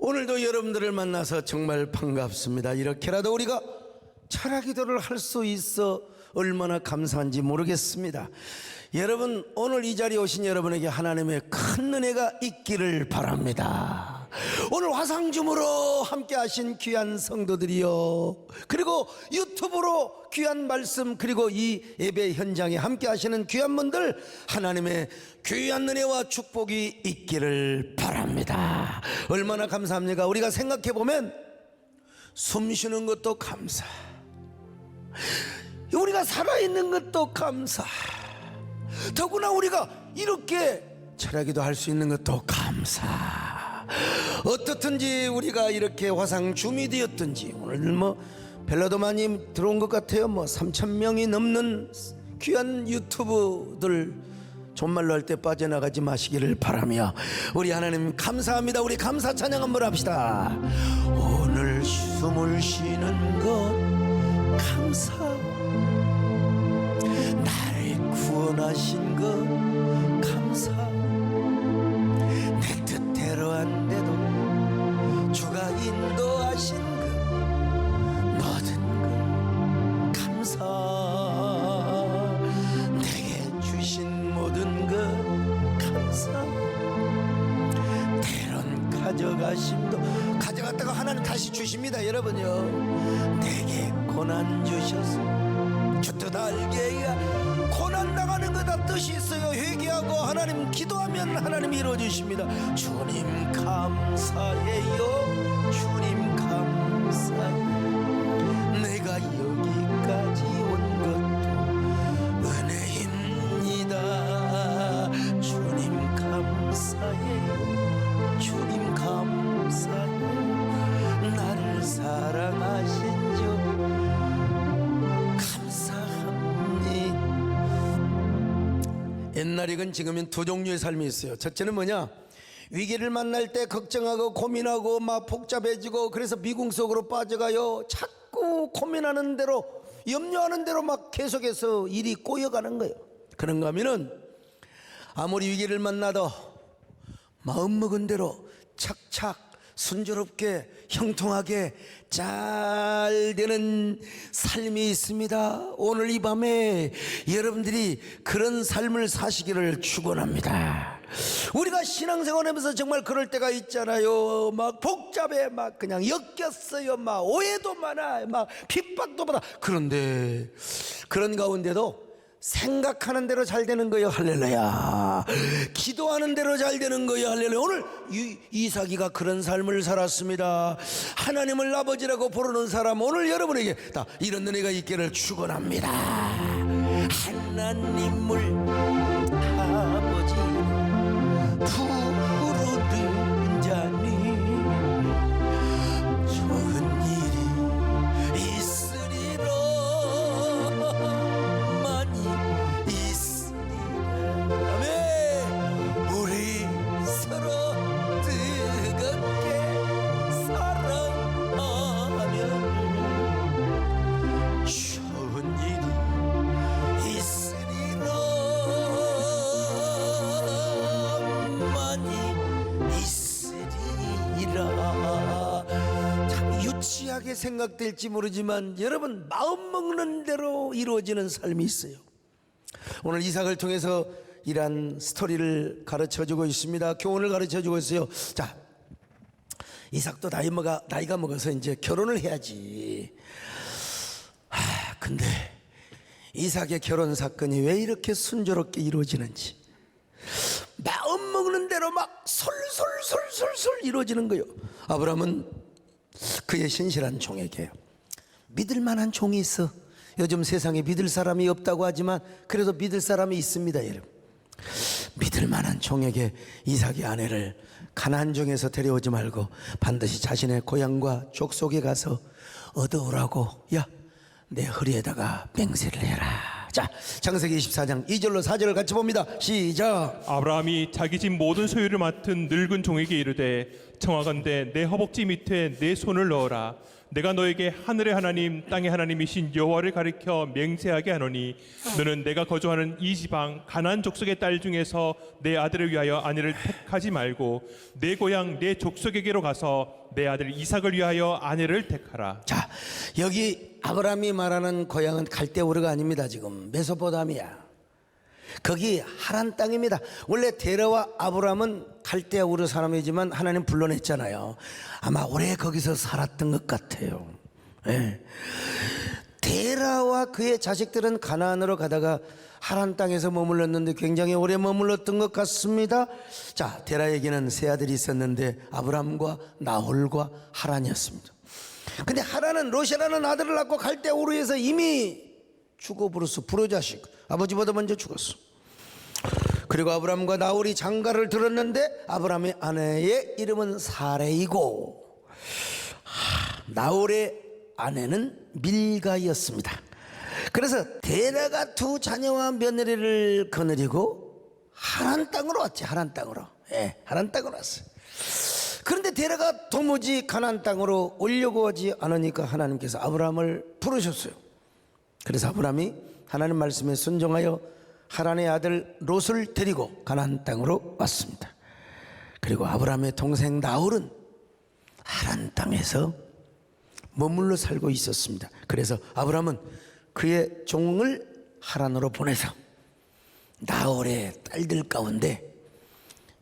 오늘도 여러분들을 만나서 정말 반갑습니다. 이렇게라도 우리가 철야기도를 할 수 있어 얼마나 감사한지 모르겠습니다. 여러분, 오늘 이 자리에 오신 여러분에게 하나님의 큰 은혜가 있기를 바랍니다. 오늘 화상줌으로 함께 하신 귀한 성도들이요, 그리고 유튜브로 귀한 말씀, 그리고 이 예배 현장에 함께 하시는 귀한 분들, 하나님의 귀한 은혜와 축복이 있기를 바랍니다. 얼마나 감사합니까? 우리가 생각해보면 숨 쉬는 것도 감사, 우리가 살아있는 것도 감사, 더구나 우리가 이렇게 철야기도 할 수 있는 것도 감사. 어떻든지 우리가 이렇게 화상줌이 되었든지, 오늘 벨라도마님 들어온 것 같아요. 3,000명이 넘는 귀한 유튜브들, 존말로 할 때 빠져나가지 마시기를 바라며, 우리 하나님 감사합니다. 우리 감사 찬양 한번 합시다. 오늘 숨을 쉬는 것 감사, 나를 구원하신 것 감사, 내 뜻대로 안 돼도 주가 인도하신 것 모든 것 감사, 내게 주신 모든 것 감사, 때론 가져갔다가 하나님 다시 주십니다. 여러분요, 내게 고난 주셔서 주 뜻 알게, 고난 당하는 거다 뜻이 있어요. 회개하고 하나님 기도하면 하나님 이루어주십니다. 주님 감사해요. 주님 감사해요. 내가 여기까지 온 것도 은혜입니다. 주님 감사해요. 주님 감사해요. 나를 사랑하신 주 옛날이건 지금은 두 종류의 삶이 있어요. 첫째는 뭐냐? 위기를 만날 때 걱정하고 고민하고 막 복잡해지고, 그래서 미궁 속으로 빠져가요. 자꾸 고민하는 대로, 염려하는 대로 막 계속해서 일이 꼬여가는 거예요. 그런가 하면은 아무리 위기를 만나도 마음먹은 대로 착착 순조롭게 형통하게 잘 되는 삶이 있습니다. 오늘 이 밤에 여러분들이 그런 삶을 사시기를 축원합니다. 우리가 신앙생활하면서 정말 그럴 때가 있잖아요. 막 복잡해, 막 그냥 엮였어요. 막 오해도 많아, 막 핍박도 받아. 그런데 그런 가운데도 생각하는 대로 잘 되는 거예요. 할렐루야. 기도하는 대로 잘 되는 거예요. 할렐루야. 오늘 이삭이가 그런 삶을 살았습니다. 하나님을 아버지라고 부르는 사람, 오늘 여러분에게 다 이런 은혜가 있기를 축원합니다. 하나님을 아버지 부르는 자니 좋은 일이 있으리라. 우리 서로 뜨겁게 사랑하면 좋은 일이 있으리라. 많이 있으리라. 참 유치하게 생각될지 모르지만 여러분, 마음 먹는 대로 이루어지는 삶이 있어요. 오늘 이삭을 통해서 이러한 스토리를 가르쳐주고 있습니다. 교훈을 가르쳐주고 있어요. 자, 이삭도 나이가 먹어서 이제 결혼을 해야지. 근데 이삭의 결혼 사건이 왜 이렇게 순조롭게 이루어지는지, 마음 먹는 대로 막 솔솔솔솔솔 이루어지는 거예요. 아브라함은 그의 신실한 종에게, 믿을 만한 종이 있어. 요즘 세상에 믿을 사람이 없다고 하지만 그래도 믿을 사람이 있습니다. 여러분, 믿을 만한 종에게 이삭의 아내를 가나안 중에서 데려오지 말고 반드시 자신의 고향과 족속에 가서 얻어오라고, 야, 내 허리에다가 맹세를 해라. 자, 창세기 24장 2절로 4절을 같이 봅니다. 시작. 아브라함이 자기 집 모든 소유를 맡은 늙은 종에게 이르되, 청하건대 내 허벅지 밑에 내 손을 넣어라. 내가 너에게 하늘의 하나님 땅의 하나님이신 여호와를 가리켜 맹세하게 하노니 너는 내가 거주하는 이 지방 가나안 족속의 딸 중에서 내 아들을 위하여 아내를 택하지 말고 내 고향 내 족속에게로 가서 내 아들 이삭을 위하여 아내를 택하라. 자, 여기 아브라함이 말하는 고향은 갈대우르가 아닙니다. 지금 메소포타미아, 거기 하란 땅입니다. 원래 데라와 아브라함은 갈대우르 사람이지만 하나님 불러냈잖아요. 아마 오래 거기서 살았던 것 같아요. 예. 데라와 그의 자식들은 가나안으로 가다가 하란 땅에서 머물렀는데 굉장히 오래 머물렀던 것 같습니다. 자, 데라에게는 세 아들이 있었는데 아브라함과 나홀과 하란이었습니다. 근데 하란은 롯이라는 아들을 낳고 갈대우르에서 이미 죽어버렸어. 불효자식, 아버지보다 먼저 죽었어. 그리고 아브라함과 나홀이 장가를 들었는데 아브라함의 아내의 이름은 사레이고 나홀의 아내는 밀가이었습니다. 그래서 데라가 두 자녀와 며느리를 거느리고 하란 땅으로 왔지. 하란 땅으로. 예, 하란 땅으로 왔어요. 그런데 데라가 도무지 가나안 땅으로 오려고 하지 않으니까 하나님께서 아브라함을 부르셨어요. 그래서 아브라함이 하나님 말씀에 순종하여 하란의 아들 롯을 데리고 가나안 땅으로 왔습니다. 그리고 아브라함의 동생 나홀은 하란 땅에서 머물러 살고 있었습니다. 그래서 아브라함은 그의 종을 하란으로 보내서 나홀의 딸들 가운데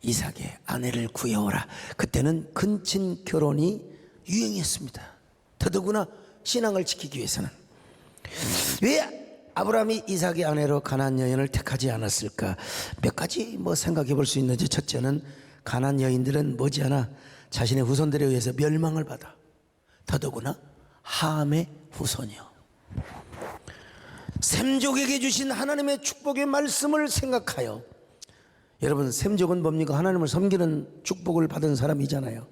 이삭의 아내를 구해오라. 그때는 근친 결혼이 유행했습니다. 더더구나 신앙을 지키기 위해서는. 왜 아브라함이 이삭의 아내로 가나안 여인을 택하지 않았을까? 몇 가지 생각해 볼 수 있는지, 첫째는 가나안 여인들은 머지않아 자신의 후손들에 의해서 멸망을 받아. 더더구나 함의 후손이요. 셈족에게 주신 하나님의 축복의 말씀을 생각하여, 여러분 셈족은 뭡니까? 하나님을 섬기는 축복을 받은 사람이잖아요.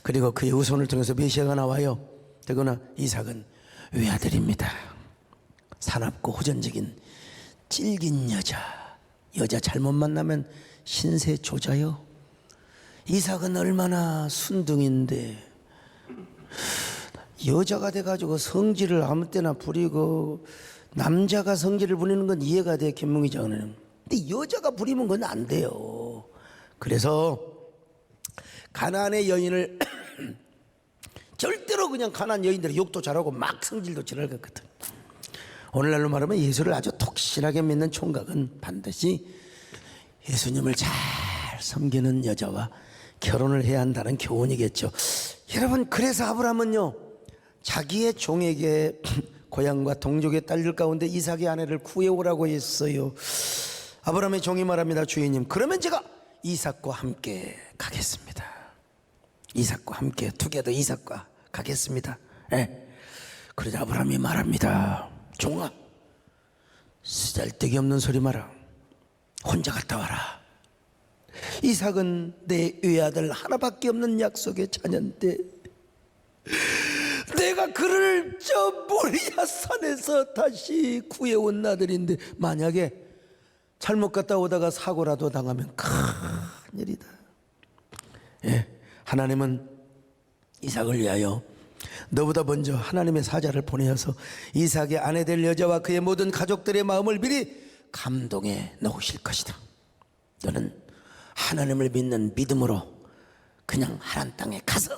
그리고 그의 후손을 통해서 메시아가 나와요. 더구나 이삭은 외아들입니다. 사납고 호전적인 질긴 여자 잘못 만나면 신세 조자요. 이삭은 얼마나 순둥인데 여자가 돼가지고 성질을 아무 때나 부리고, 남자가 성질을 부리는 건 이해가 돼, 김문기장은. 근데 여자가 부리면 그건 안 돼요. 그래서 가나안의 여인을 절대로 그냥 가나안 여인들의 욕도 잘하고 막 성질도 지랄 같거든. 오늘날로 말하면 예수를 아주 독실하게 믿는 총각은 반드시 예수님을 잘 섬기는 여자와 결혼을 해야 한다는 교훈이겠죠. 여러분, 그래서 아브라함은요, 자기의 종에게 고향과 동족의 딸들 가운데 이삭의 아내를 구해오라고 했어요. 아브라함의 종이 말합니다. 주인님, 그러면 제가 이삭과 함께 가겠습니다. 이삭과 함께, 투게더 이삭과 가겠습니다. 네. 그러자 아브라함이 말합니다. 종아, 쓰잘데기 없는 소리 마라. 혼자 갔다 와라. 이삭은 내 외아들 하나밖에 없는 약속의 자녀인데 내가 그를 저 모리아 산에서 다시 구해온 아들인데 만약에 잘못 갔다 오다가 사고라도 당하면 큰일이다. 예, 하나님은 이삭을 위하여 너보다 먼저 하나님의 사자를 보내어서 이삭의 아내 될 여자와 그의 모든 가족들의 마음을 미리 감동해 놓으실 것이다. 너는 하나님을 믿는 믿음으로 그냥 하란 땅에 가서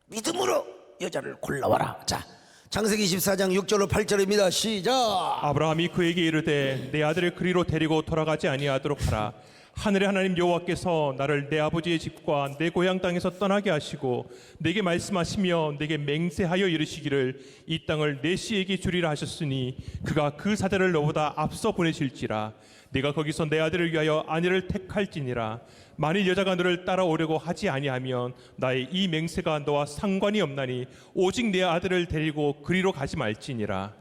믿음으로 여자를 골라와라. 자, 창세기 24장 6절로 8절입니다. 시작. 아브라함이 그에게 이르되 내 아들을 그리로 데리고 돌아가지 아니하도록 하라. 하늘의 하나님 여호와께서 나를 내 아버지의 집과 내 고향 땅에서 떠나게 하시고 내게 말씀하시며 내게 맹세하여 이르시기를 이 땅을 내 씨에게 주리라 하셨으니 그가 그 사자를 너보다 앞서 보내실지라. 네가 거기서 내 아들을 위하여 아내를 택할지니라. 만일 여자가 너를 따라오려고 하지 아니하면 나의 이 맹세가 너와 상관이 없나니 오직 내 아들을 데리고 그리로 가지 말지니라.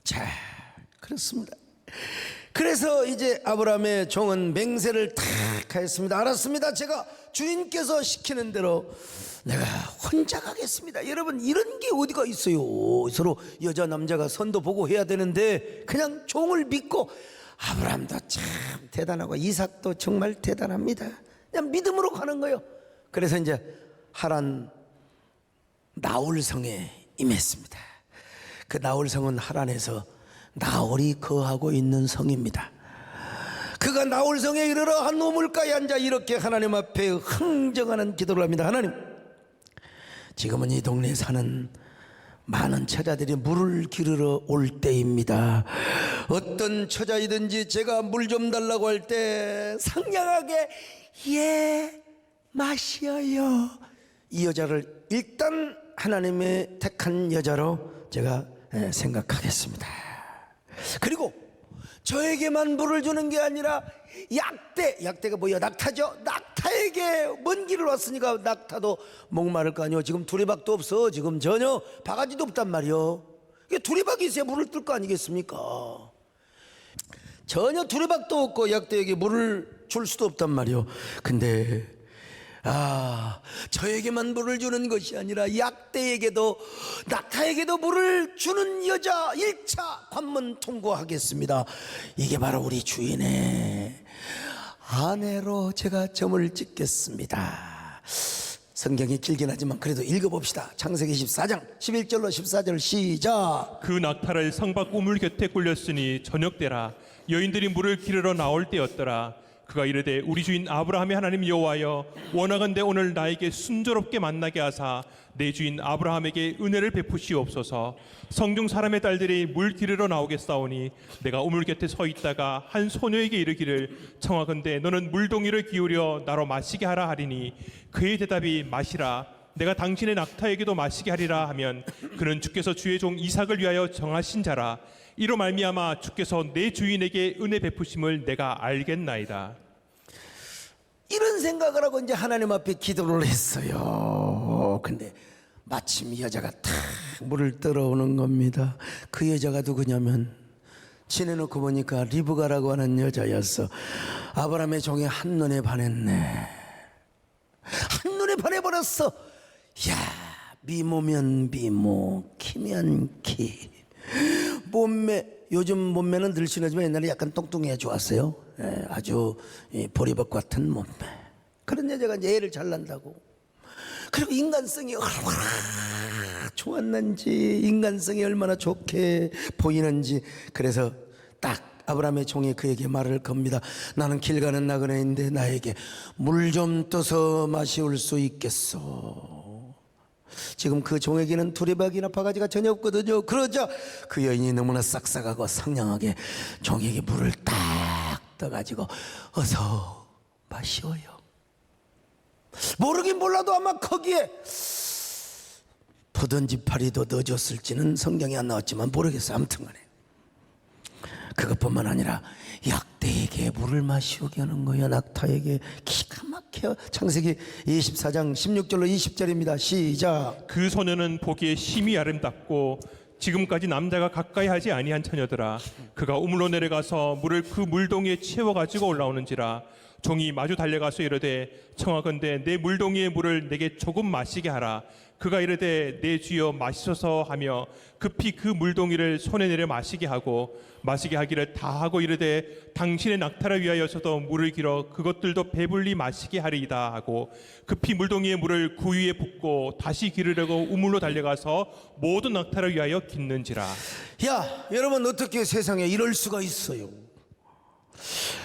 자, 그렇습니다. 그래서 이제 아브라함의 종은 맹세를 탁 하였습니다. 알았습니다. 제가 주인께서 시키는 대로 내가 혼자 가겠습니다. 여러분, 이런 게 어디가 있어요. 서로 여자 남자가 선도 보고 해야 되는데 그냥 종을 믿고, 아브라함도 참 대단하고 이삭도 정말 대단합니다. 그냥 믿음으로 가는 거예요. 그래서 이제 하란 나홀성에 임했습니다. 그 나홀성은 하란에서 나홀이 거하고 있는 성입니다. 그가 나홀성에 이르러 한 우물가에 앉아 이렇게 하나님 앞에 흥정하는 기도를 합니다. 하나님, 지금은 이 동네에 사는 많은 처자들이 물을 기르러 올 때입니다. 어떤 처자이든지 제가 물 좀 달라고 할 때 상냥하게 예 마시어요. 이 여자를 일단 하나님의 택한 여자로 제가 생각하겠습니다. 그리고 저에게만 물을 주는 게 아니라 약대가 뭐야? 낙타죠. 낙타에게 먼 길을 왔으니까 낙타도 목마를 거 아니요. 지금 두레박도 없어. 지금 전혀 바가지도 없단 말이요. 두레박이 있어야 물을 뜰 거 아니겠습니까? 전혀 두레박도 없고 약대에게 물을 줄 수도 없단 말이요. 근데 저에게만 물을 주는 것이 아니라 약대에게도 낙타에게도 물을 주는 여자 1차 관문 통과하겠습니다. 이게 바로 우리 주인의 아내로 제가 점을 찍겠습니다. 성경이 길긴 하지만 그래도 읽어봅시다. 창세기 14장 11절로 14절 시작. 그 낙타를 성박 우물 곁에 굴렸으니 저녁 때라 여인들이 물을 기르러 나올 때였더라. 그가 이르되 우리 주인 아브라함의 하나님 여호와여 원하건대 오늘 나에게 순조롭게 만나게 하사 내 주인 아브라함에게 은혜를 베푸시옵소서. 성중 사람의 딸들이 물 기르러 나오겠사오니 내가 우물 곁에 서 있다가 한 소녀에게 이르기를 청하건대 너는 물동이를 기울여 나로 마시게 하라 하리니 그의 대답이 마시라 내가 당신의 낙타에게도 마시게 하리라 하면 그는 주께서 주의 종 이삭을 위하여 정하신 자라. 이로 말미암아 주께서 내 주인에게 은혜 베푸심을 내가 알겠나이다. 이런 생각을 하고 이제 하나님 앞에 기도를 했어요. 근데 마침 이 여자가 탁 물을 떨어오는 겁니다. 그 여자가 누구냐면 지내놓고 보니까 리브가라고 하는 여자였어. 아브라함의 종이 한눈에 반했네. 한눈에 반해버렸어. 야, 미모면 미모, 키면 키, 몸매, 요즘 몸매는 늘씬하지만 옛날에 약간 뚱뚱해 좋았어요. 아주 보리밥 같은 몸매. 그런 여자가 이제 애를 잘 난다고. 그리고 인간성이 얼마나 좋았는지, 인간성이 얼마나 좋게 보이는지. 그래서 딱 아브라함의 종이 그에게 말을 겁니다. 나는 길 가는 나그네인데 나에게 물 좀 떠서 마시올 수 있겠소. 지금 그 종에게는 두레박이나 바가지가 전혀 없거든요. 그러자 그 여인이 너무나 싹싹하고 상냥하게 종에게 물을 딱 떠가지고 어서 마시어요. 모르긴 몰라도 아마 거기에 포든지 파리도 넣어줬을지는 성경이 안 나왔지만 모르겠어요. 아무튼 간에 그것뿐만 아니라 약대에게 물을 마시오게 하는 거야. 낙타에게. 기가 막혀. 창세기 24장 16절로 20절입니다. 시작. 그 소녀는 보기에 심히 아름답고 지금까지 남자가 가까이 하지 아니한 처녀더라. 그가 우물로 내려가서 물을 그 물동이에 채워 가지고 올라오는지라. 종이 마주 달려가서 이르되 청하건대 내 물동이의 물을 내게 조금 마시게 하라. 그가 이르되 내 주여 마시소서 하며 급히 그 물동이를 손에 내려 마시게 하기를 다하고 이르되 당신의 낙타를 위하여서도 물을 길어 그것들도 배불리 마시게 하리이다 하고 급히 물동이의 물을 구 위에 붓고 다시 기르려고 우물로 달려가서 모든 낙타를 위하여 깃는지라. 야, 여러분 어떻게 세상에 이럴 수가 있어요?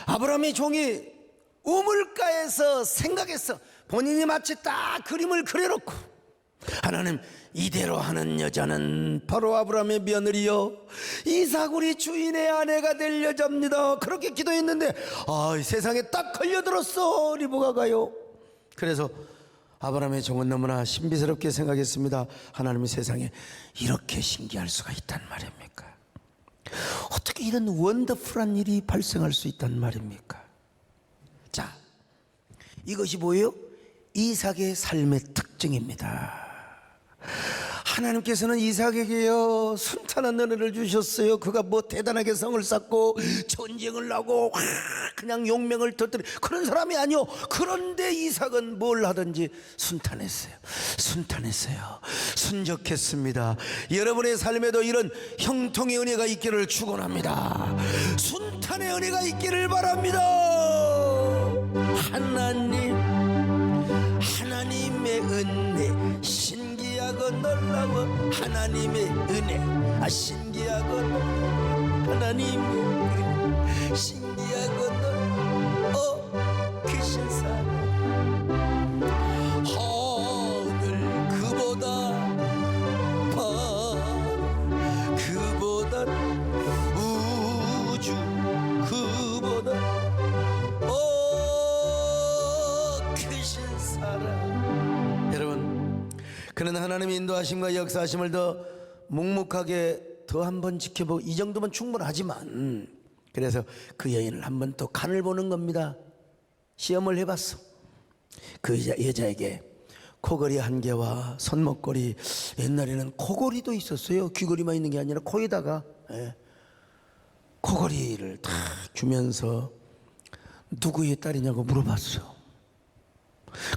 아브라함의 종이 우물가에서 생각했어. 본인이 마치 딱 그림을 그려놓고 하나님, 이대로 하는 여자는 바로 아브라함의 며느리요 이삭 우리 주인의 아내가 될 여자입니다. 그렇게 기도했는데 세상에 딱 걸려들었어. 리브가가요. 그래서 아브라함의 종은 너무나 신비스럽게 생각했습니다. 하나님이 세상에 이렇게 신기할 수가 있단 말입니까? 어떻게 이런 원더풀한 일이 발생할 수 있단 말입니까? 자, 이것이 뭐예요? 이삭의 삶의 특징입니다. 하나님께서는 이삭에게요 순탄한 은혜를 주셨어요. 그가 뭐 대단하게 성을 쌓고 전쟁을 하고 그냥 용맹을 터뜨리 그런 사람이 아니요. 그런데 이삭은 뭘 하든지 순탄했어요. 순적했습니다. 여러분의 삶에도 이런 형통의 은혜가 있기를 축원합니다. 순탄의 은혜가 있기를 바랍니다. 하나님의 은혜 신기하고 놀라워 하나님의 은혜, 신기하고 하나님의 은혜, 신기하고 놀라워 크신 사랑, 하늘 그보다 밤 그보다 우주 그보다 크신 사랑. 여러분, 그는 하나님의 인도하심과 역사하심을 더 묵묵하게 더 한번 지켜보고, 이 정도면 충분하지만, 그래서 그 여인을 한번 또 간을 보는 겁니다. 시험을 해봤어. 그 여자에게 코걸이 한 개와 손목걸이, 옛날에는 코걸이도 있었어요. 귀걸이만 있는 게 아니라 코에다가 코걸이를 다 주면서 누구의 딸이냐고 물어봤어.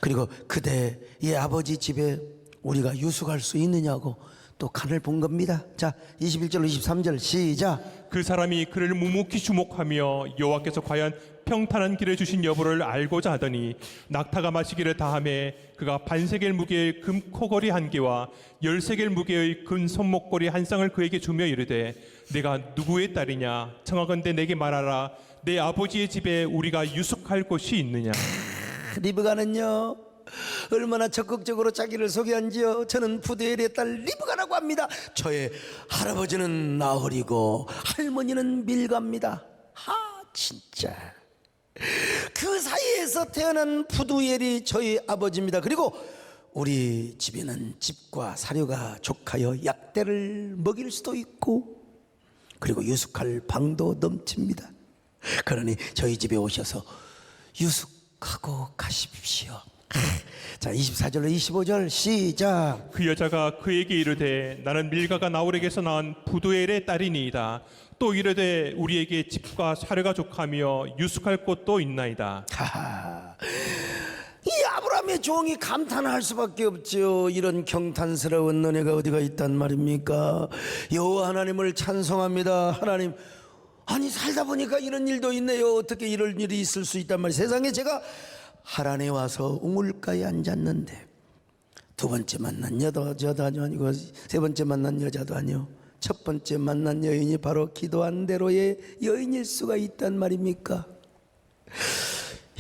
그리고 그대의 아버지 집에 우리가 유숙할 수 있느냐고 또 간을 본 겁니다. 자, 21절 23절 시작. 그 사람이 그를 묵묵히 주목하며 여호와께서 과연 평탄한 길을 주신 여부를 알고자 하더니 낙타가 마시기를 다하매 그가 반세겔 무게의 금 코걸이 한 개와 10세겔 무게의 금 손목걸이 한 쌍을 그에게 주며 이르되 내가 누구의 딸이냐 청하건대 내게 말하라. 내 아버지의 집에 우리가 유숙할 곳이 있느냐. 리브가는요 얼마나 적극적으로 자기를 소개한지요. 저는 푸드엘의 딸 리브가라고 합니다. 저의 할아버지는 나홀이고 할머니는 밀가입니다. 진짜 그 사이에서 태어난 푸드엘이 저희 아버지입니다. 그리고 우리 집에는 집과 사료가 족하여 약대를 먹일 수도 있고, 그리고 유숙할 방도 넘칩니다. 그러니 저희 집에 오셔서 유숙하고 가십시오. 자, 24절로 25절 시작. 그 여자가 그에게 이르되 나는 밀가가 나홀에게서 낳은 푸드엘의 딸이니이다. 또 이르되 우리에게 집과 사료가 족하며 유숙할 곳도 있나이다. 이 아브라함의 종이 감탄할 수밖에 없죠. 이런 경탄스러운 은혜가 어디가 있단 말입니까? 여호와 하나님을 찬송합니다. 하나님, 아니 살다 보니까 이런 일도 있네요. 어떻게 이런 일이 있을 수 있단 말이에요. 세상에 제가 하란에 와서 우물가에 앉았는데 두 번째 만난 여자도 아니고 세 번째 만난 여자도 아니요, 첫 번째 만난 여인이 바로 기도한 대로의 여인일 수가 있단 말입니까?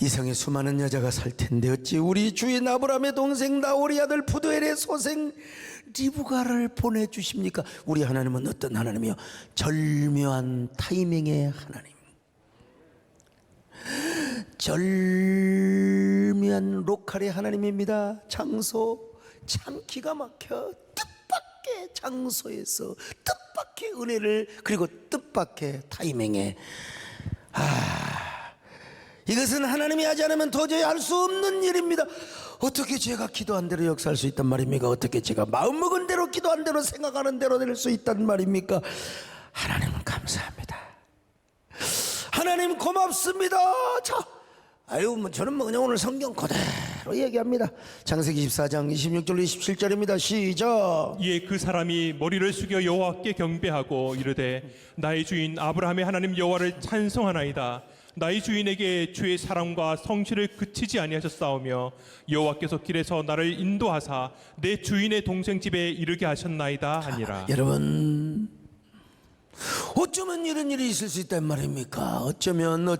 이성에 수많은 여자가 살 텐데 어찌 우리 주인 아브라함의 동생 나홀의 아들 푸드엘의 소생 리브가를 보내주십니까? 우리 하나님은 어떤 하나님이요? 절묘한 타이밍의 하나님, 절묘한 로컬의 하나님입니다. 장소 참 기가 막혀. 뜻밖의 장소에서 뜻밖의 은혜를, 그리고 뜻밖의 타이밍에, 이것은 하나님이 하지 않으면 도저히 할 수 없는 일입니다. 어떻게 제가 기도한 대로 역사할 수 있단 말입니까? 어떻게 제가 마음먹은 대로 기도한 대로 생각하는 대로 될 수 있단 말입니까? 하나님은 감사합니다. 하나님 고맙습니다. 자, 저는 그냥 오늘 성경 그대로 얘기합니다. 창세기 24장 26절 27절입니다. 시작. 이에 그 사람이 머리를 숙여 여호와께 경배하고 이르되 나의 주인 아브라함의 하나님 여호와를 찬송하나이다. 나의 주인에게 주의 사랑과 성실을 그치지 아니하셨사오며 여호와께서 길에서 나를 인도하사 내 주인의 동생 집에 이르게 하셨나이다 하니라. 여러분, 어쩌면 이런 일이 있을 수 있단 말입니까? 어쩌면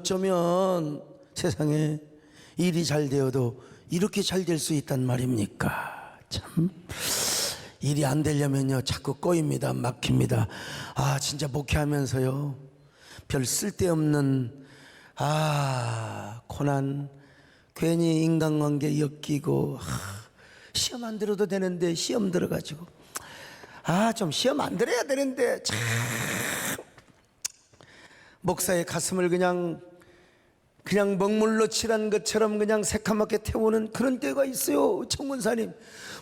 세상에 일이 잘 되어도 이렇게 잘 될 수 있단 말입니까? 참 일이 안 되려면요 자꾸 꼬입니다. 막힙니다. 진짜 목회하면서요 별 쓸데없는 고난, 괜히 인간관계 엮이고, 시험 안 들어도 되는데 시험 들어가지고, 좀 시험 안 들어야 되는데 참 목사의 가슴을 그냥 먹물로 칠한 것처럼 그냥 새카맣게 태우는 그런 때가 있어요. 청문사님,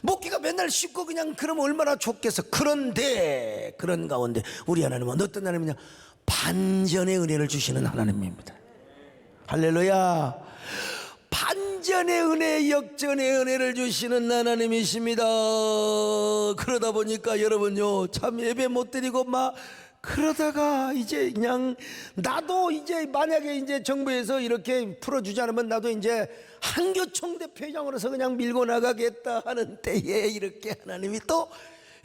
목기가 맨날 쉽고 그냥 그러면 얼마나 좋겠어. 그런데 그런 가운데 우리 하나님은 어떤 하나님이냐? 반전의 은혜를 주시는 하나님입니다. 할렐루야. 반전의 은혜, 역전의 은혜를 주시는 하나님이십니다. 그러다 보니까 여러분요 참 예배 못 드리고 막 그러다가 이제 그냥 나도 이제 만약에 이제 정부에서 이렇게 풀어주지 않으면 나도 이제 한교총 대표장으로서 그냥 밀고 나가겠다 하는 때에 이렇게 하나님이 또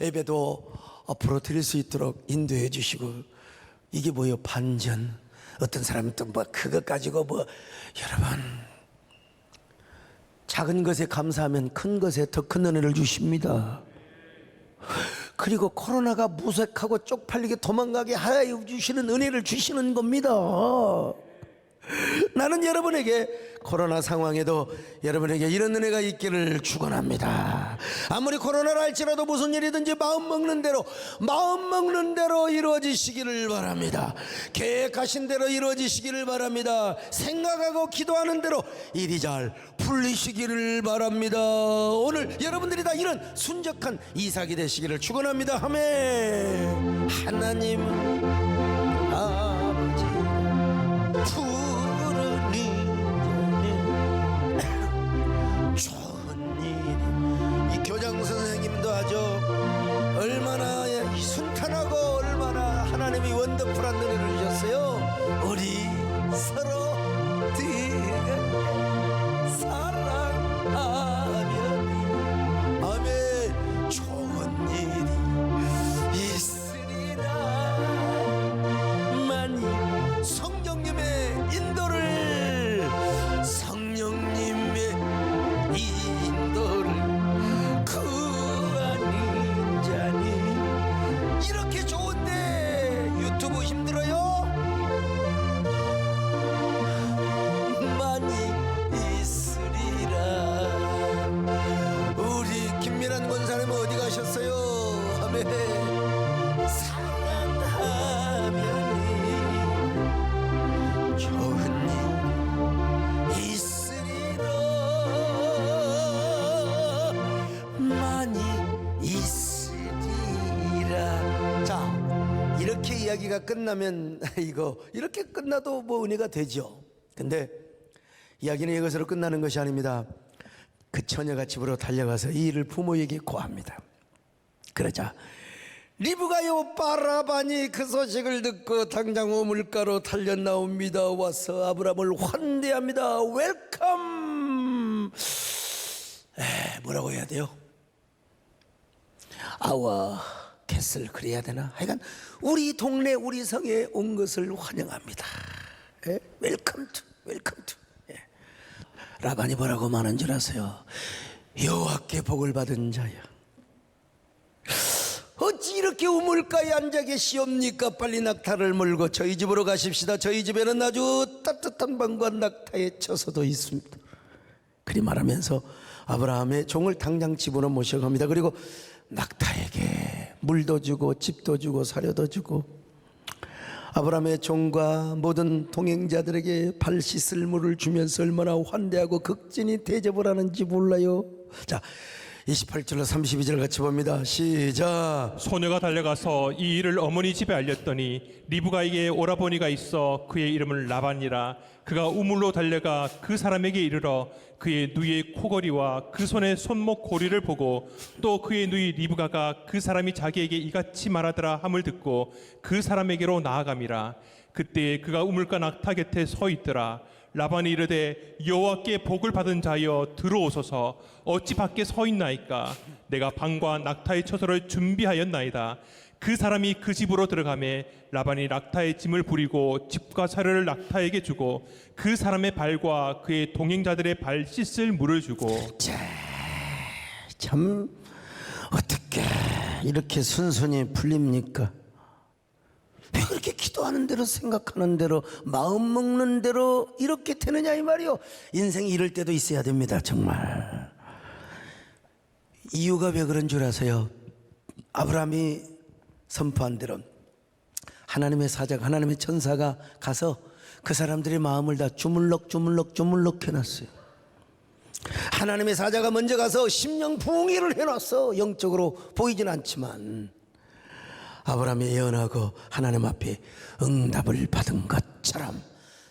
예배도 앞으로 드릴 수 있도록 인도해 주시고, 이게 뭐예요? 반전. 어떤 사람은 또 뭐 그것 가지고 뭐, 여러분 작은 것에 감사하면 큰 것에 더 큰 은혜를 주십니다. 그리고 코로나가 무색하고 쪽팔리게 도망가게 하여 주시는 은혜를 주시는 겁니다. 나는 여러분에게 코로나 상황에도 여러분에게 이런 은혜가 있기를 축원합니다. 아무리 코로나를 할지라도 무슨 일이든지 마음 먹는 대로 이루어지시기를 바랍니다. 계획하신 대로 이루어지시기를 바랍니다. 생각하고 기도하는 대로 일이 잘 풀리시기를 바랍니다. 오늘 여러분들이 다 이런 순적한 이삭이 되시기를 축원합니다. 아멘. 하나님은 아버지 푸른 인자는 좋은 일. 이 교장 선생님도 아주 얼마나 순탄하고 얼마나 하나님이 원더풀한 노래를 주셨어요. 우리 서로 사랑하면 아멘 좋은 일이 있으리라. 많이 성령님의 인도를 구하는 자니. 이렇게 좋은데 유튜브 힘들어요? 많이 있으리라. 우리 김미란 권사님 어디 가셨어요? 아멘. 사랑하면 좋은 일 있으리라. 많이 있으리라. 자, 이렇게 이야기가 끝나면 이거 이렇게 끝나도 뭐 은혜가 되죠. 근데 이야기는 이것으로 끝나는 것이 아닙니다. 그 처녀가 집으로 달려가서 이 일을 부모에게 고합니다. 그러자 리브가요 바라반이 그 소식을 듣고 당장 우물가로 달려 나옵니다. 와서 아브라함을 환대합니다. 웰컴. 뭐라고 해야 돼요? 아와 캐슬 그래야 되나? 하여간 우리 동네 우리 성에 온 것을 환영합니다. 웰컴 투. 라반이 뭐라고 말한 줄 아세요? 여호와께 복을 받은 자야, 어찌 이렇게 우물가에 앉아 계시옵니까? 빨리 낙타를 몰고 저희 집으로 가십시다. 저희 집에는 아주 따뜻한 방과 낙타의 처소도 있습니다. 그리 말하면서 아브라함의 종을 당장 집으로 모셔갑니다. 그리고 낙타에게 물도 주고 집도 주고 사료도 주고 아브라함의 종과 모든 동행자들에게 발 씻을 물을 주면서 얼마나 환대하고 극진히 대접을 하는지 몰라요. 자, 28절로 32절 같이 봅니다. 시작. 소녀가 달려가서 이 일을 어머니 집에 알렸더니 리브가에게 오라버니가 있어 그의 이름은 라반이라. 그가 우물로 달려가 그 사람에게 이르러 그의 누이의 코걸이와 그 손의 손목 고리를 보고 또 그의 누이 리브가가 그 사람이 자기에게 이같이 말하더라 함을 듣고 그 사람에게로 나아감이라. 그때 그가 우물가 낙타 곁에 서 있더라. 라반이 이르되 여호와께 복을 받은 자여 들어오소서. 어찌 밖에 서 있나이까? 내가 방과 낙타의 처소를 준비하였나이다. 그 사람이 그 집으로 들어가매 라반이 낙타의 짐을 부리고 집과 사료를 낙타에게 주고 그 사람의 발과 그의 동행자들의 발 씻을 물을 주고. 자, 참 어떻게 이렇게 순순히 풀립니까? 왜 그렇게 기도하는 대로 생각하는 대로 마음 먹는 대로 이렇게 되느냐 이 말이요. 인생이 이럴 때도 있어야 됩니다. 정말. 이유가 왜 그런 줄 아세요? 아브라함이 선포한 대로 하나님의 사자가, 하나님의 천사가 가서 그 사람들의 마음을 다 주물럭 해놨어요. 하나님의 사자가 먼저 가서 심령 부흥회를 해놨어. 영적으로 보이진 않지만 아브라함이 예언하고 하나님 앞에 응답을 받은 것처럼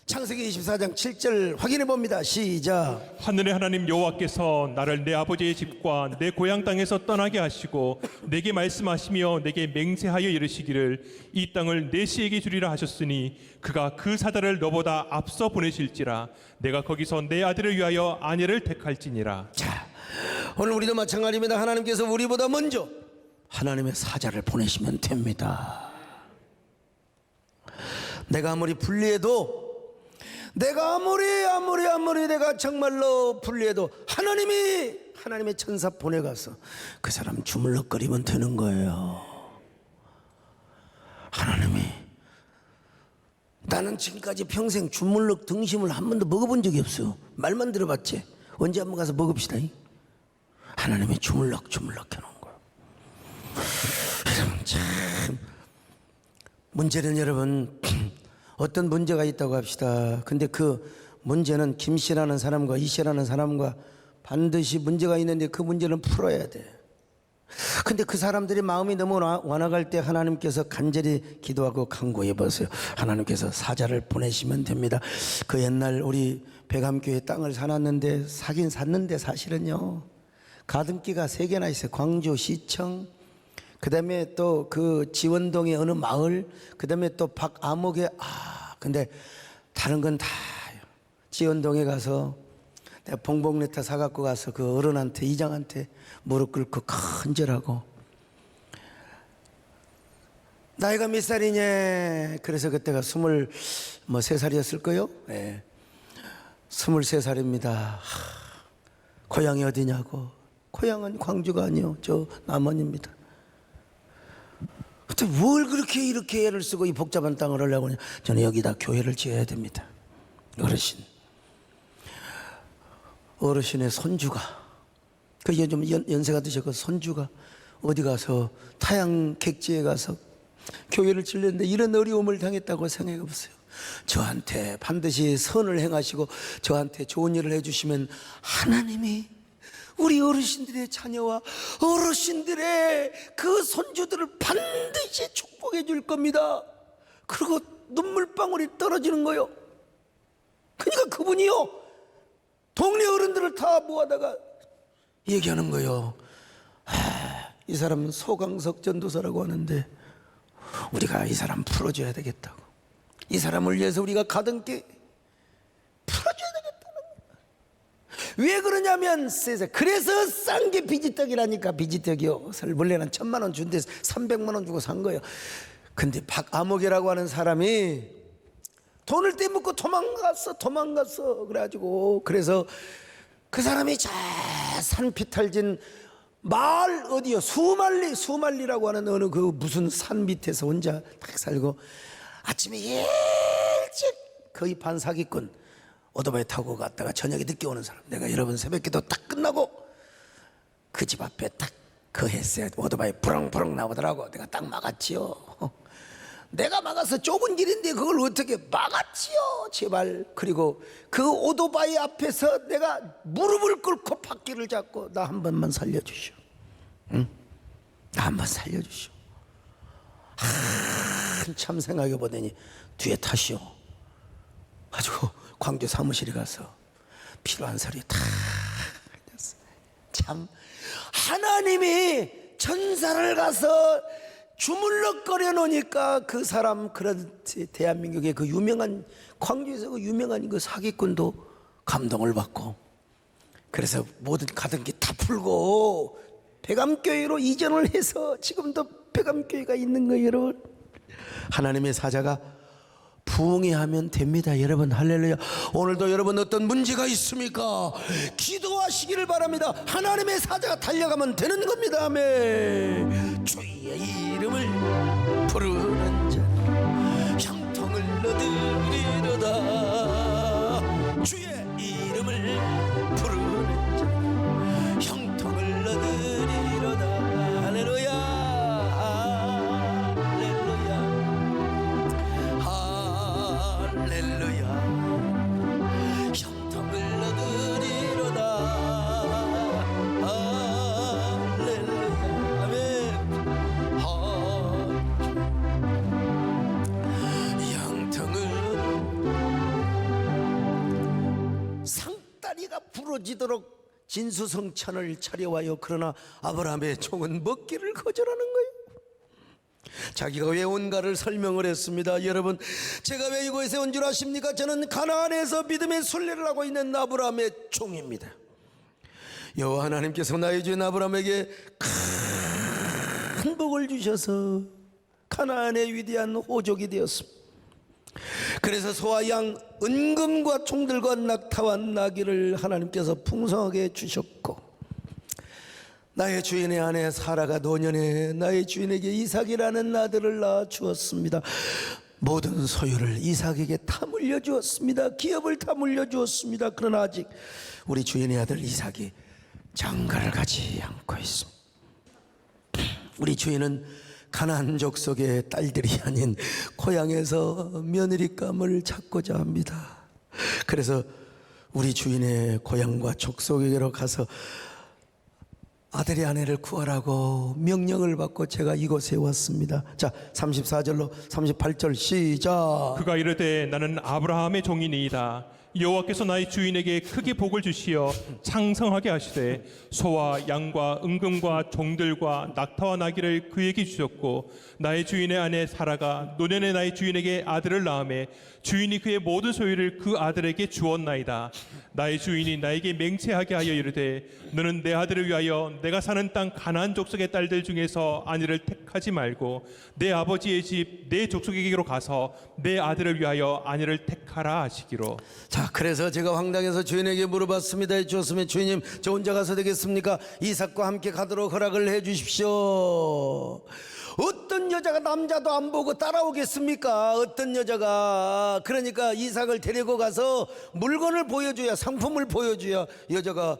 창세기 24장 7절 확인해 봅니다. 시작. 하늘의 하나님 여호와께서 나를 내 아버지의 집과 내 고향 땅에서 떠나게 하시고 내게 말씀하시며 내게 맹세하여 이르시기를 이 땅을 내 씨에게 주리라 하셨으니 그가 그 사자를 너보다 앞서 보내실지라 내가 거기서 내 아들을 위하여 아내를 택할지니라. 자, 오늘 우리도 마찬가지입니다. 하나님께서 우리보다 먼저 하나님의 사자를 보내시면 됩니다. 내가 아무리 불리해도, 내가 아무리 내가 정말로 불리해도 하나님의 천사 보내가서 그 사람 주물럭거리면 되는 거예요. 하나님이, 나는 지금까지 평생 주물럭 등심을 한 번도 먹어본 적이 없어요. 말만 들어봤지. 언제 한번 가서 먹읍시다. 하나님이 주물럭 해놓은 거예요. 여러분, 참 문제는, 여러분, 어떤 문제가 있다고 합시다. 근데 그 문제는 김씨라는 사람과 이씨라는 사람과 반드시 문제가 있는데 그 문제는 풀어야 돼. 근데 그 사람들이 마음이 너무 완화갈 때 하나님께서 간절히 기도하고 간구해 보세요. 하나님께서 사자를 보내시면 됩니다. 그 옛날 우리 백암교회 땅을 사놨는데, 사긴 샀는데 사실은요, 가등기가 3개나 있어요. 광주 시청, 그 다음에 또 그 지원동의 어느 마을, 그 다음에 또 박암옥에, 근데 다른 건 다 지원동에 가서 내가 봉봉레타 사갖고 가서 그 어른한테, 이장한테 무릎 꿇고 큰절하고, 나이가 몇 살이냐? 그래서 그때가 23살이었을 거요? 네. 23살입니다. 고향이 어디냐고. 고향은 광주가 아니요, 저 남원입니다. 그때 뭘 그렇게 이렇게 애를 쓰고 이 복잡한 땅을 하려고 하냐. 저는 여기다 교회를 지어야 됩니다. 어르신의 손주가, 그 요즘 연세가 드셨고 손주가 어디 가서 타양 객지에 가서 교회를 지렸는데 이런 어려움을 당했다고 생각해 보세요. 저한테 반드시 선을 행하시고 저한테 좋은 일을 해주시면 하나님이 우리 어르신들의 자녀와 어르신들의 그 손주들을 반드시 축복해 줄 겁니다. 그리고 눈물방울이 떨어지는 거요. 그러니까 그분이요, 동네 어른들을 다 모아다가 얘기하는 거요. 이 사람은 소강석 전도사라고 하는데 우리가 이 사람 풀어줘야 되겠다고. 이 사람을 위해서 우리가 가등께 풀어줘야 되겠다는 거야. 왜 그러냐면, 그래서 싼 게 비지떡이라니까. 비지떡이요, 원래는 1,000만 원 준대 300만 원 주고 산 거예요. 근데 박암옥이라고 하는 사람이 돈을 떼먹고 도망갔어. 그래가지고, 그래서 그 사람이 저 산비탈진 마을 어디요, 수말리라고 하는 어느 그 무슨 산 밑에서 혼자 딱 살고, 아침에 일찍 거의 반사기꾼 오토바이 타고 갔다가 저녁에 늦게 오는 사람. 내가 여러분 새벽기도 딱 끝나고 그 집 앞에 딱 그 했어요. 오토바이 부렁부렁 나오더라고. 내가 딱 막았지요. 내가 막아서 좁은 길인데 그걸 어떻게 막았지요, 제발. 그리고 그 오토바이 앞에서 내가 무릎을 꿇고 바퀴를 잡고, 나 한 번만 살려주시오. 응? 나 한 번 살려주시오. 한참 생각해 보더니 뒤에 타시오. 가지고 광주 사무실에 가서 필요한 서류 다 했어. 참, 하나님이 천사를 가서 주물럭거려 놓으니까 그 사람, 그렇지, 대한민국의 그 유명한, 광주에서 그 유명한 그 사기꾼도 감동을 받고, 그래서 모든 가등기 다 풀고 백암교회로 이전을 해서 지금도 백암교회가 있는 거예요, 여러분. 하나님의 사자가 부응하면 됩니다, 여러분. 할렐루야. 오늘도 여러분 어떤 문제가 있습니까? 기도하시기를 바랍니다. 하나님의 사자가 달려가면 되는 겁니다. 아멘. 주의 이름을 부르는 자 형통을 얻으리로다. 주의 이름을 부르는 자 형통을 얻으리로다. 할렐루야. 부러지도록 진수성찬을 차려와요. 그러나 아브라함의 종은 먹기를 거절하는 거예요. 자기가 왜 온가를 설명을 했습니다. 여러분, 제가 왜 이곳에 온 줄 아십니까? 저는 가나안에서 믿음의 순례를 하고 있는 아브라함의 종입니다. 여호와 하나님께서 나의 주인 아브라함에게 큰 복을 주셔서 가나안의 위대한 호족이 되었습니다. 그래서 소와 양, 은금과 종들과 낙타와 나귀를 하나님께서 풍성하게 주셨고, 나의 주인의 아내 사라가 노년에 나의 주인에게 이삭이라는 아들을 낳아 주었습니다. 모든 소유를 이삭에게 다 물려주었습니다. 기업을 다 물려주었습니다. 그러나 아직 우리 주인의 아들 이삭이 장가를 가지 않고 있습니다. 우리 주인은 가나안 족속의 딸들이 아닌 고향에서 며느리감을 찾고자 합니다. 그래서 우리 주인의 고향과 족속에게로 가서 아들의 아내를 구하라고 명령을 받고 제가 이곳에 왔습니다. 자, 34절로 38절 시작. 그가 이르되 나는 아브라함의 종이니이다. 여호와께서 나의 주인에게 크게 복을 주시어 창성하게 하시되 소와 양과 은금과 종들과 낙타와 나귀를 그에게 주셨고, 나의 주인의 아내 사라가 노년에 나의 주인에게 아들을 낳음에 주인이 그의 모든 소유를 그 아들에게 주었나이다. 나의 주인이 나에게 맹세하게 하여 이르되 너는 내 아들을 위하여 내가 사는 땅 가나안 족속의 딸들 중에서 아내를 택하지 말고 내 아버지의 집 내 족속에게로 가서 내 아들을 위하여 아내를 택하라 하시기로. 자, 그래서 제가 황당해서 주인에게 물어봤습니다. 주었으면 주인님, 저 혼자 가서 되겠습니까? 이삭과 함께 가도록 허락을 해 주십시오. 어떤 여자가 남자도 안 보고 따라오겠습니까? 어떤 여자가. 그러니까 이삭을 데리고 가서 물건을 보여줘야, 상품을 보여줘야 여자가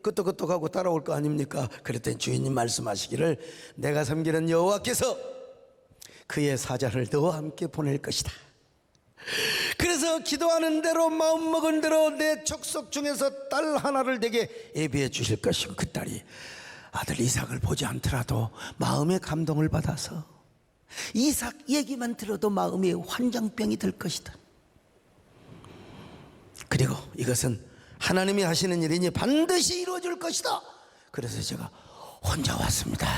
끄떡끄떡하고 따라올 거 아닙니까? 그랬더니 주인님 말씀하시기를 내가 섬기는 여호와께서 그의 사자를 너와 함께 보낼 것이다. 그래서 기도하는 대로 마음먹은 대로 내 족속 중에서 딸 하나를 내게 예비해 주실 것이고, 그 딸이 아들 이삭을 보지 않더라도 마음의 감동을 받아서 이삭 얘기만 들어도 마음이 환장병이 들 것이다. 그리고 이것은 하나님이 하시는 일이니 반드시 이루어질 것이다. 그래서 제가 혼자 왔습니다.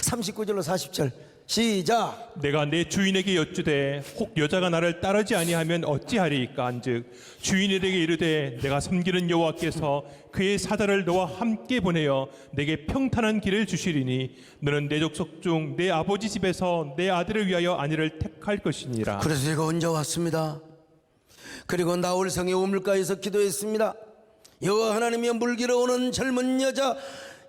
39절로 40절 시작. 내가 내 주인에게 여쭈되 혹 여자가 나를 따르지 아니하면 어찌하리이까 한즉 주인에게 이르되 내가 섬기는 여호와께서 그의 사자를 너와 함께 보내어 내게 평탄한 길을 주시리니 너는 내 족속 중 내 아버지 집에서 내 아들을 위하여 아내를 택할 것이니라. 그래서 제가 혼자 왔습니다. 그리고 나홀성의 우물가에서 기도했습니다. 여호와 하나님이 물기로 오는 젊은 여자,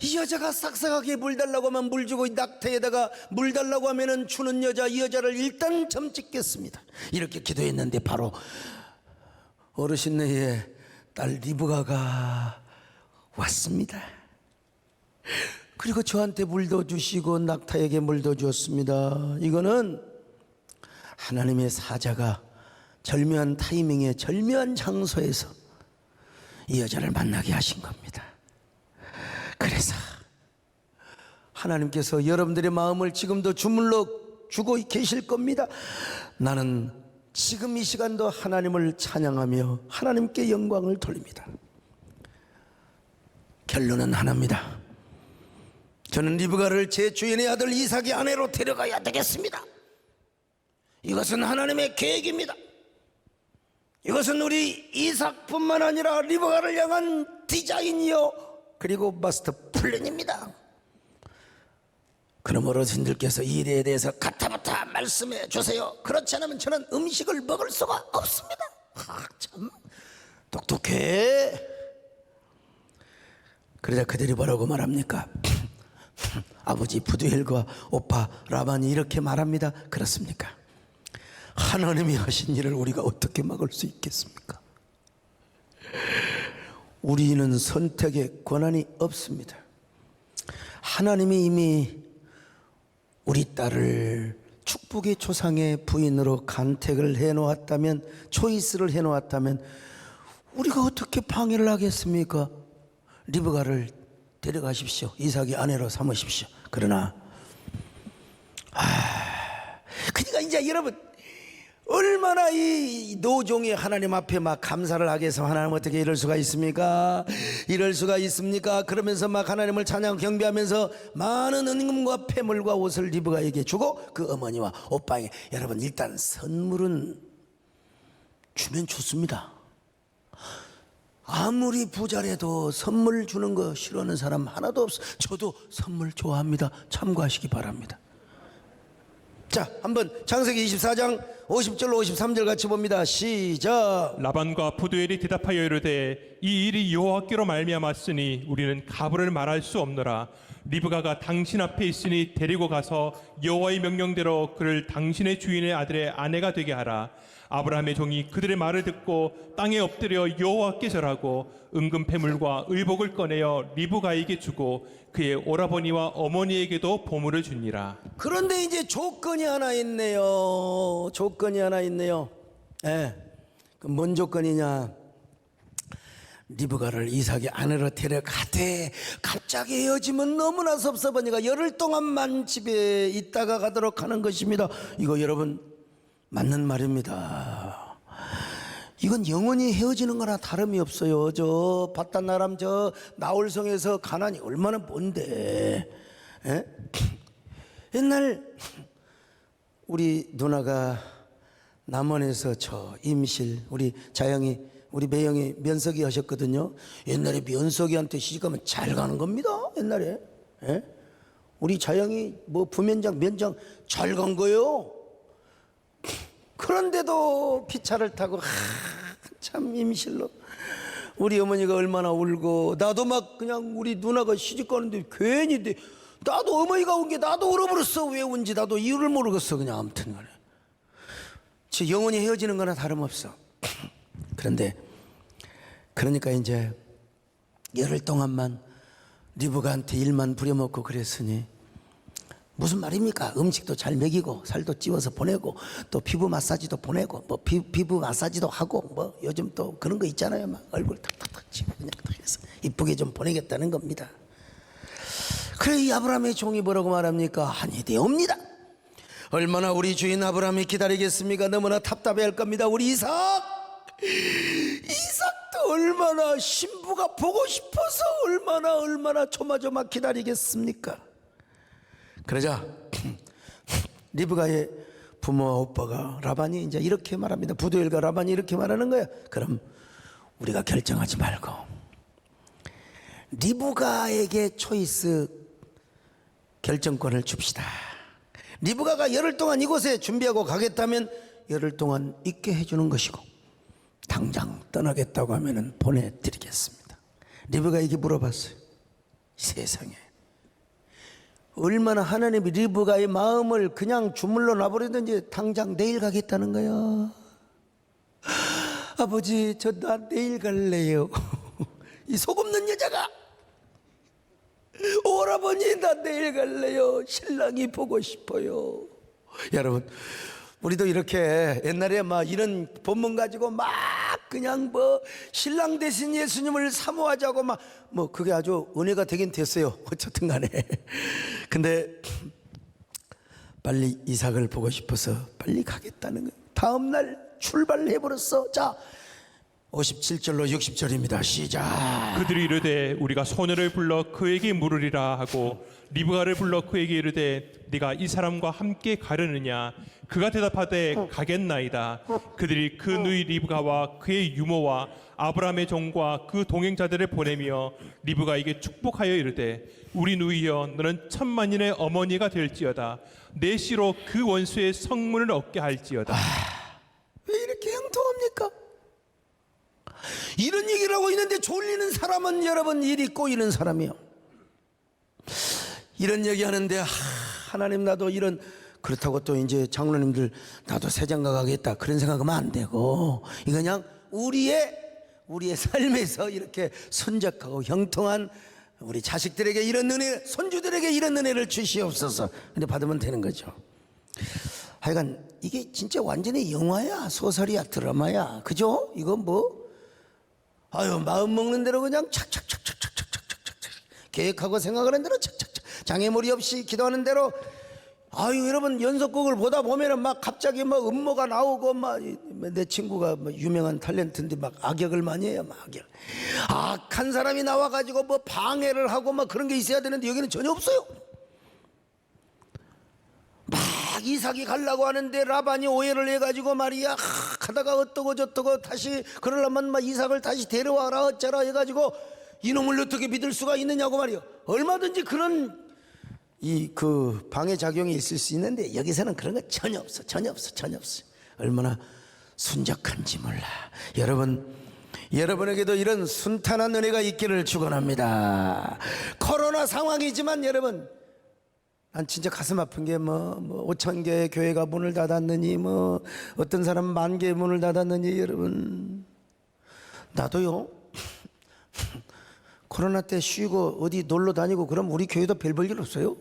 이 여자가 싹싹하게 물 달라고 하면 물 주고, 낙타에다가 물 달라고 하면 주는 여자, 이 여자를 일단 점 찍겠습니다. 이렇게 기도했는데 바로 어르신네의 딸 리브가가 왔습니다. 그리고 저한테 물도 주시고 낙타에게 물도 주었습니다. 이거는 하나님의 사자가 절묘한 타이밍에 절묘한 장소에서 이 여자를 만나게 하신 겁니다. 그래서 하나님께서 여러분들의 마음을 지금도 주물러 주고 계실 겁니다. 나는 지금 이 시간도 하나님을 찬양하며 하나님께 영광을 돌립니다. 결론은 하나입니다. 저는 리브가를 제 주인의 아들 이삭의 아내로 데려가야 되겠습니다. 이것은 하나님의 계획입니다. 이것은 우리 이삭뿐만 아니라 리브가를 향한 디자인이요 그리고 마스터 플랜입니다. 그럼 어르신들께서 이 일에 대해서 가타부타 말씀해 주세요. 그렇지 않으면 저는 음식을 먹을 수가 없습니다. 참 똑똑해. 그러자 그들이 뭐라고 말합니까? 아버지 부두엘과 오빠 라반이 이렇게 말합니다. 그렇습니까? 하나님이 하신 일을 우리가 어떻게 막을 수 있겠습니까? 우리는 선택의 권한이 없습니다. 하나님이 이미 우리 딸을 축복의 조상의 부인으로 간택을 해놓았다면, 초이스를 해놓았다면 우리가 어떻게 방해를 하겠습니까? 리브가를 데려가십시오. 이삭의 아내로 삼으십시오. 그러나 그러니까 이제 여러분, 얼마나 이 노종이 하나님 앞에 막 감사를 하게 해서 하나님 어떻게 이럴 수가 있습니까? 이럴 수가 있습니까? 그러면서 막 하나님을 찬양 경배하면서 많은 은금과 폐물과 옷을 리브가에게 주고 그 어머니와 오빠에게 여러분 일단 선물은 주면 좋습니다. 아무리 부자라도 선물 주는 거 싫어하는 사람 하나도 없어. 저도 선물 좋아합니다. 참고하시기 바랍니다. 자, 한번 창세기 24장 50절로 53절 같이 봅니다. 시작. 라반과 부두엘이 대답하여 이르되 이 일이 여호와께로 말미암았으니 우리는 가부를 말할 수 없노라. 리브가가 당신 앞에 있으니 데리고 가서 여호와의 명령대로 그를 당신의 주인의 아들의 아내가 되게 하라. 아브라함의 종이 그들의 말을 듣고 땅에 엎드려 여호와께 절하고 은금 패물과 의복을 꺼내어 리브가에게 주고 그의 오라버니와 어머니에게도 보물을 주니라. 그런데 이제 조건이 하나 있네요. 조건이 하나 있네요. 예. 뭔 조건이냐? 리브가를 이삭의 아내로 데려가되 갑자기 헤어지면 너무나 섭섭하니까 열흘 동안만 집에 있다가 가도록 하는 것입니다. 이거 여러분 맞는 말입니다. 이건 영원히 헤어지는 거나 다름이 없어요. 저 바단나람 저 나홀성에서 가난이 얼마나 뭔데. 에? 옛날 우리 누나가 남원에서 저 임실 우리 자영이 우리 매형이 면석이 하셨거든요. 옛날에 면석이한테 시집가면 잘 가는 겁니다. 옛날에. 에? 우리 자영이 뭐 부면장 면장 잘 간 거예요. 그런데도 기차를 타고 참 임실로 우리 어머니가 얼마나 울고 나도 막 그냥 우리 누나가 시집 가는데 괜히 나도 어머니가 온 게 나도 울어버렸어. 왜 온지 나도 이유를 모르겠어. 그냥 아무튼 간에 저 영원히 헤어지는 거나 다름없어. 그런데 그러니까 이제 열흘 동안만 리브가한테 일만 부려먹고 그랬으니 무슨 말입니까? 음식도 잘 먹이고 살도 찌워서 보내고 또 피부 마사지도 보내고 뭐 피부 마사지도 하고 뭐 요즘 또 그런 거 있잖아요. 막 얼굴 탁탁탁 치고 그냥 해서 이쁘게 좀 보내겠다는 겁니다. 그래 이 아브라함의 종이 뭐라고 말합니까? 아니 되옵니다. 얼마나 우리 주인 아브라함이 기다리겠습니까? 너무나 답답해할 겁니다. 우리 이삭도 얼마나 신부가 보고 싶어서 얼마나 조마조마 기다리겠습니까? 그러자 리브가의 부모와 오빠가 라반이 이제 이렇게 말합니다. 부두엘과 라반이 이렇게 말하는 거야. 그럼 우리가 결정하지 말고 리브가에게 초이스 결정권을 줍시다. 리브가가 열흘 동안 이곳에 준비하고 가겠다면 열흘 동안 있게 해주는 것이고 당장 떠나겠다고 하면 보내드리겠습니다. 리브가에게 물어봤어요. 세상에 얼마나 하나님이 리브가의 마음을 그냥 주물러 놔버리든지 당장 내일 가겠다는 거야. 아버지 저 나 내일 갈래요. 이 속없는 여자가 오라버니 나 내일 갈래요. 신랑이 보고 싶어요. 여러분 우리도 이렇게 옛날에 막 이런 본문 가지고 막 그냥 뭐 신랑 대신 예수님을 사모하자고 막 뭐 그게 아주 은혜가 되긴 됐어요. 어쨌든 간에. 근데 빨리 이삭을 보고 싶어서 빨리 가겠다는 거예요. 다음날 출발해버렸어. 자 57절로 60절입니다. 시작. 그들이 이르되 우리가 소녀를 불러 그에게 물으리라 하고 리브가를 불러 그에게 이르되 네가 이 사람과 함께 가려느냐. 그가 대답하되 가겠나이다. 그들이 그 누이 리브가와 그의 유모와 아브라함의 종과 그 동행자들을 보내며 리브가에게 축복하여 이르되 우리 누이여 너는 천만인의 어머니가 될지어다. 내 씨로 그 원수의 성문을 얻게 할지어다. 왜 이렇게 형통합니까? 이런 얘기를 하고 있는데 졸리는 사람은 여러분 일이 꼬이는 사람이요. 이런 얘기하는데 하나님 나도 이런 그렇다고 또 이제 장로님들 나도 새장가 가겠다 그런 생각하면 안 되고 이거 그냥 우리의 삶에서 이렇게 순적하고 형통한 우리 자식들에게 이런 은혜, 손주들에게 이런 은혜를 주시옵소서. 근데 받으면 되는 거죠. 하여간 이게 진짜 완전히 영화야, 소설이야, 드라마야, 그죠? 이거 뭐 마음 먹는 대로 그냥 착착착착착착착착 계획하고 생각하는 대로 착착착 장애물이 없이 기도하는 대로 아유 여러분 연속극을 보다 보면은 막 갑자기 막 음모가 나오고 막 내 친구가 뭐 유명한 탤런트인데 막 악역을 많이 해요. 막 악역. 악한 사람이 나와가지고 뭐 방해를 하고 막 그런 게 있어야 되는데 여기는 전혀 없어요. 막 이삭이 가려고 하는데 라반이 오해를 해가지고 말이야 하다가 어떠고 저떠고 다시 그러려면 막 이삭을 다시 데려와라 어쩌라 해가지고 이놈을 어떻게 믿을 수가 있느냐고 말이요. 얼마든지 그런 그 방해 작용이 있을 수 있는데 여기서는 그런 거 전혀 없어. 얼마나 순적한지 몰라. 여러분에게도 이런 순탄한 은혜가 있기를 축원합니다. 코로나 상황이지만 여러분, 난 진짜 가슴 아픈 게 뭐 5,000개의 교회가 문을 닫았느니 뭐 어떤 사람 10,000개의 문을 닫았느니 여러분 나도요. 코로나 때 쉬고 어디 놀러 다니고 그럼 우리 교회도 별 볼 일 없어요.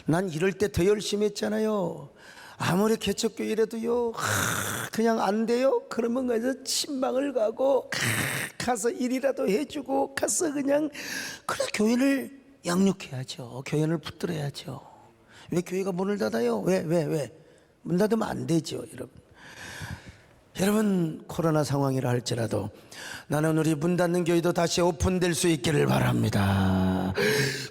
난 이럴 때 더 열심히 했잖아요. 아무리 개척교회라도요 그냥 안 돼요? 그러면 가서 신방을 가고 가서 일이라도 해주고 가서 그냥 그래 교회를 양육해야죠. 교회를 붙들어야죠. 왜 교회가 문을 닫아요? 왜? 문 닫으면 안 되죠. 여러분 코로나 상황이라 할지라도 나는 우리 문 닫는 교회도 다시 오픈될 수 있기를 바랍니다.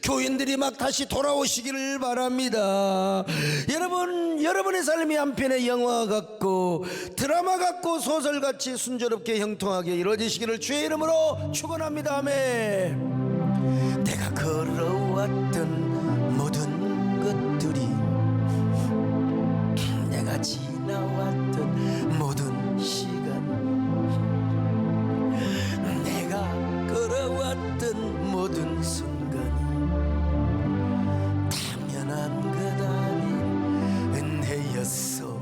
교인들이 막 다시 돌아오시기를 바랍니다. 여러분의 삶이 한편의 영화 같고 드라마 같고 소설같이 순조롭게 형통하게 이루어지시기를 주의 이름으로 축원합니다. 아멘. 내가 걸어왔던 모든 것들이 내가 지나왔던 모든 시간 내가 걸어왔던 모든 순간이 당연한 것 아닌 은혜였어.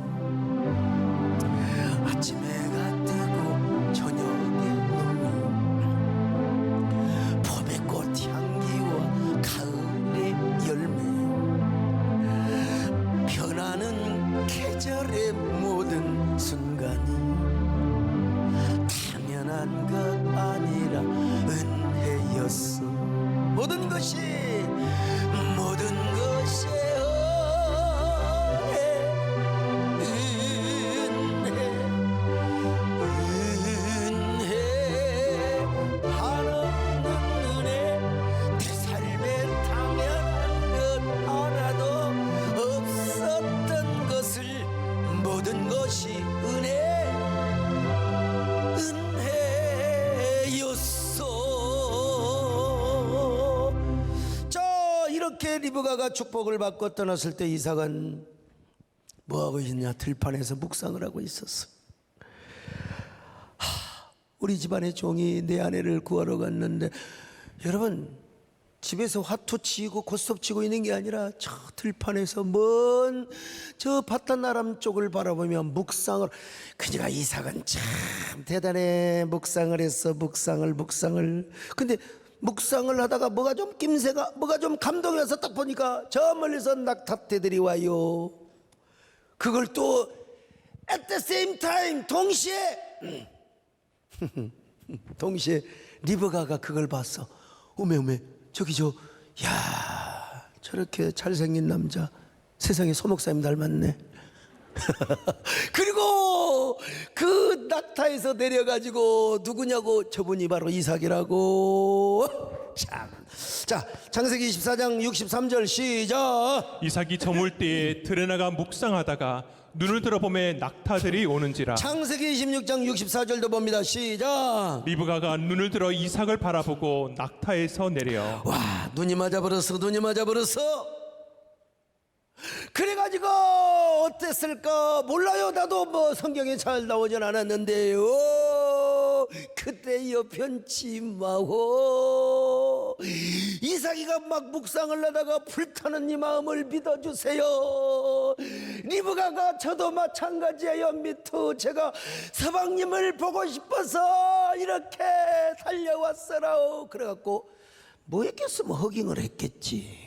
아침 해가 뜨고 저녁에 눈 봄의 꽃향기와 가을의 열매 변하는 계절의 모든 순간이 당연한 것 아니라 은혜였어. 모든 것이 은혜 한없는 은혜 내 삶에 당연한 것 하나도 없었던 것을 모든 것이 은혜였어. 자 이렇게 리브가가 축복을 받고 떠났을 때 이삭은 뭐하고 있냐? 들판에서 묵상을 하고 있었어. 우리 집안의 종이 내 아내를 구하러 갔는데 여러분 집에서 화투 치고 고스톱 치고 있는 게 아니라 저 들판에서 먼 저 바탄나람 쪽을 바라보며 묵상을. 그러니까 이삭은 참 대단해. 묵상을 했어. 묵상을 근데 묵상을 하다가 뭐가 좀 낌새가 뭐가 좀 감동이 와서 딱 보니까 저 멀리서 낙타떼들이 와요. 그걸 또 at the same time 동시에 리브가가 그걸 봤어. 오메 저기 야 저렇게 잘생긴 남자 세상에 소목사님 닮았네. 그리고 그 낙타에서 내려가지고 누구냐고 저분이 바로 이삭이라고. 자 창세기 24장 63절 시작. 이삭이 저물 때에 들에 나가 묵상하다가 눈을 들어보매 낙타들이 오는지라. 창세기 26장 64절도 봅니다. 시작. 리브가가 눈을 들어 이삭을 바라보고 낙타에서 내려. 와 눈이 맞아버렸어. 그래가지고 어땠을까 몰라요. 나도 뭐 성경에 잘 나오진 않았는데요. 그때여 편치 마오. 이삭이가 막 묵상을 하다가 불타는 이 마음을 믿어주세요. 리브가가 저도 마찬가지예요. 미투. 제가 서방님을 보고 싶어서 이렇게 달려왔어라. 그래갖고 뭐 했겠으면 허깅을 했겠지.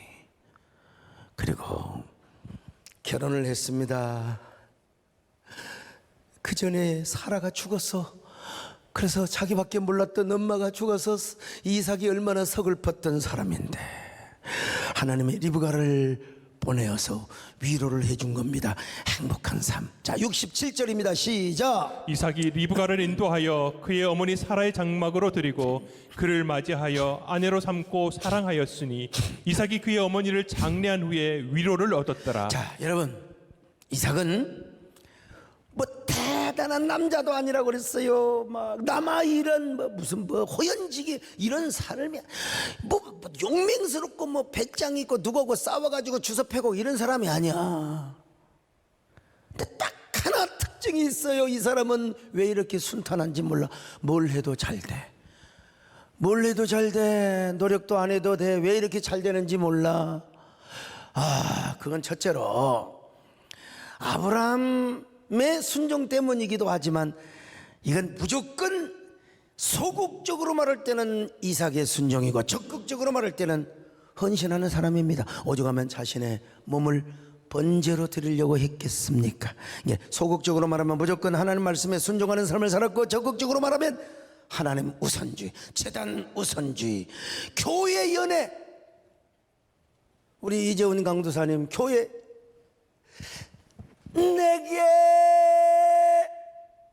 그리고 결혼을 했습니다. 그 전에 사라가 죽었어. 그래서 자기밖에 몰랐던 엄마가 죽어서 이삭이 얼마나 서글펐던 사람인데 하나님의 리브가를 보내어서 위로를 해준 겁니다. 행복한 삶. 자, 67절입니다. 시작. 이삭이 리브가를 인도하여 그의 어머니 사라의 장막으로 드리고 그를 맞이하여 아내로 삼고 사랑하였으니 이삭이 그의 어머니를 장례한 후에 위로를 얻었더라. 자, 여러분, 이삭은 뭐 대단한 남자도 아니라고 그랬어요. 막 남아 이런 무슨 호연지기 이런 삶이 뭐 용맹스럽고 뭐 배짱 있고 누구하고 싸워가지고 주워 패고 이런 사람이 아니야. 근데 딱 하나 특징이 있어요. 이 사람은 왜 이렇게 순탄한지 몰라. 뭘 해도 잘 돼. 뭘 해도 잘 돼. 노력도 안 해도 돼. 왜 이렇게 잘 되는지 몰라. 그건 첫째로 아브라함의 순종 때문이기도 하지만 이건 무조건 소극적으로 말할 때는 이삭의 순종이고 적극적으로 말할 때는 헌신하는 사람입니다. 오죽하면 자신의 몸을 번제로 드리려고 했겠습니까? 소극적으로 말하면 무조건 하나님 말씀에 순종하는 삶을 살았고, 적극적으로 말하면 하나님 우선주의, 재단 우선주의, 교회 연애. 우리 이재훈 강도사님, 교회 내게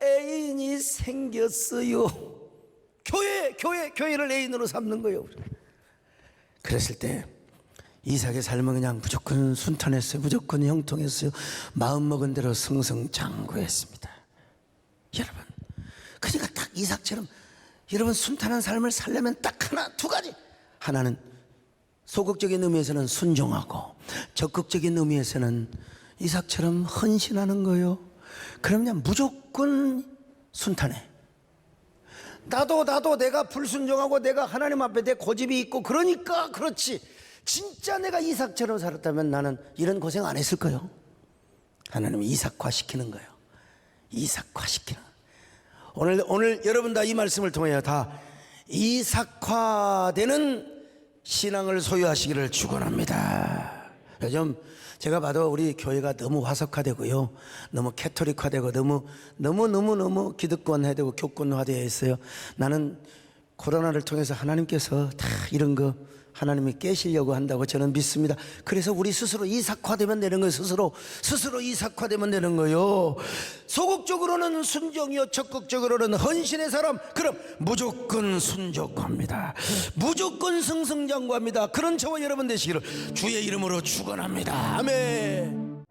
애인이 생겼어요. 교회를 애인으로 삼는 거예요. 그랬을 때 이삭의 삶은 그냥 무조건 순탄했어요. 무조건 형통했어요. 마음먹은 대로 승승장구했습니다. 여러분, 그러니까 딱 이삭처럼 여러분 순탄한 삶을 살려면 딱 하나, 두 가지. 하나는 소극적인 의미에서는 순종하고, 적극적인 의미에서는 이삭처럼 헌신하는 거예요. 그럼 그냥 무조건 순탄해. 나도 내가 불순종하고 내가 하나님 앞에 내 고집이 있고 그러니까 그렇지. 진짜 내가 이삭처럼 살았다면 나는 이런 고생 안 했을 거예요. 하나님은 이삭화시키는 거예요. 이삭화시키는 거예요. 오늘 여러분 다 이 말씀을 통해 다 이삭화되는 신앙을 소유하시기를 축원합니다. 요즘 제가 봐도 우리 교회가 너무 화석화되고요, 너무 캐토릭화되고 너무 기득권화되고 교권화되어 있어요. 나는 코로나를 통해서 하나님께서 다 이런 거 하나님이 깨시려고 한다고 저는 믿습니다. 그래서 우리 스스로 이삭화되면 되는 거예요. 스스로 이삭화되면 되는 거예요. 소극적으로는 순종이요, 적극적으로는 헌신의 사람. 그럼 무조건 순종합니다. 무조건 승승장구합니다. 그런 저와 여러분 되시기를 주의 이름으로 축원합니다. 아멘.